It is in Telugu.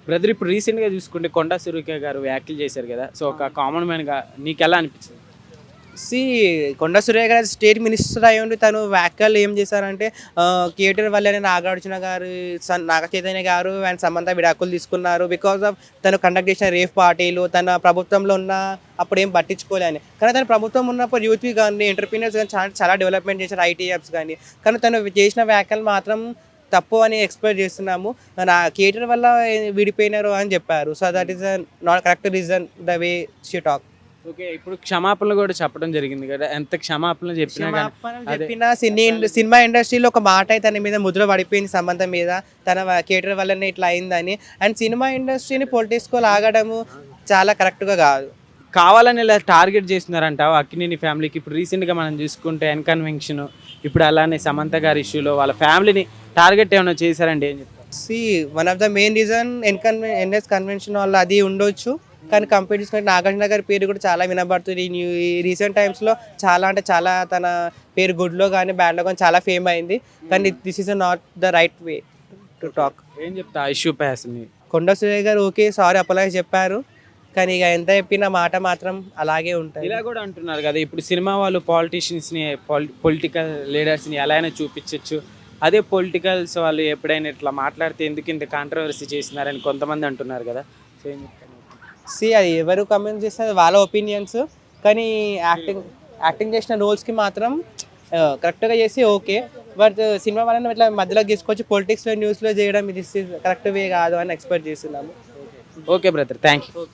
బ్రదర్ ఇప్పుడు రీసెంట్గా చూసుకుంటే కొండా సురేఖ గారు వ్యాఖ్యలు చేశారు కదా, సో ఒక కామన్ మ్యాన్గా నీకు ఎలా అనిపించింది? సి కొండ సురేఖ గారు స్టేట్ మినిస్టర్ అయి ఉండి తను వ్యాఖ్యలు ఏం చేశారంటే థియేటర్ వల్లనే నాగార్జున గారు నాగ చైతన్య గారు అండ్ సమంత విడాకులు తీసుకున్నారు బికాస్ ఆఫ్ తను కండక్ట్ చేసిన రేఫ్ పార్టీలు తన ప్రభుత్వంలో ఉన్న అప్పుడు ఏం పట్టించుకోలే అని. కానీ తన ప్రభుత్వం ఉన్నప్పుడు యూత్వి కానీ ఎంటర్ప్రీనర్స్ కానీ చాలా చాలా డెవలప్మెంట్ చేశారు, ఐటీ యాప్స్ కానీ. కానీ తను చేసిన వ్యాఖ్యలు మాత్రం తప్పు అని ఎక్స్పెక్ట్ చేస్తున్నాము. నా థియేటర్ వల్ల విడిపోయినారు అని చెప్పారు. So that is not correct reason the way she talk. Okay, ఇప్పుడు క్షమాపణలు కూడా చెప్పడం జరిగింది కదా, ఎంత క్షమాపణలు చెప్పినా కానీ క్షమాపణలు అదే చెప్పిన సినిమా ఇండస్ట్రీలో ఒక మాట అయితే తన మీద ముద్ర పడిపోయింది సంబంధం మీద, తన థియేటర్ వల్లనే ఇట్లా అయిందని. అండ్ సినిమా ఇండస్ట్రీని పొలిటిక్స్లో లాగడము చాలా కరెక్ట్గా కాదు. కావాలని ఇలా టార్గెట్ చేస్తున్నారంటావు అక్కినేని ఫ్యామిలీకి? ఇప్పుడు రీసెంట్గా మనం చూసుకుంటే ఎన్కన్వెన్షన్, ఇప్పుడు అలానే సమంత గారి ఇష్యూలో వాళ్ళ ఫ్యామిలీని టార్గెట్ ఏమైనా చేశారంటే ఏం చెప్తారు? See one of the main reason NS convention వల్ల అది ఉండొచ్చు. కానీ కంపేర్ చేసుకుంటే నాగార్జున గారి పేరు కూడా చాలా వినబడుతుంది ఈ రీసెంట్ టైమ్స్లో. చాలా అంటే చాలా తన పేరు గుడ్లో కానీ బ్యాడ్లో కానీ చాలా ఫేమ్ అయింది. కానీ this is not the right way to talk. ఏం చెప్తా ఆ ఇష్యూ ప్యాస్ని? కొండ సురేఖ గారు ఓకే సారీ అప్పలాగే చెప్పారు, కానీ ఇక ఎంత చెప్పిన మాట మాత్రం అలాగే ఉంటాయి. ఇలా కూడా అంటున్నారు కదా, ఇప్పుడు సినిమా వాళ్ళు పాలిటీషియన్స్ని పొలిటికల్ లీడర్స్ని ఎలా అయినా చూపించవచ్చు, అదే పొలిటికల్స్ వాళ్ళు ఎప్పుడైనా ఇట్లా మాట్లాడితే ఎందుకు ఇంత కాంట్రవర్సీ చేస్తున్నారని కొంతమంది అంటున్నారు కదా, సో ఏం చెప్తాను? సి అది ఎవరు కమెంట్ చేస్తే వాళ్ళ ఒపీనియన్స్. కానీ యాక్టింగ్ చేసిన రోల్స్కి మాత్రం కరెక్ట్గా చేసి ఓకే. బట్ సినిమా వాళ్ళని ఇట్లా మధ్యలో తీసుకొచ్చి పొలిటిక్స్లో న్యూస్లో చేయడం ఇది కరెక్ట్ వే కాదు అని ఎక్స్పెక్ట్ చేస్తున్నాము. Okay brother, thank you.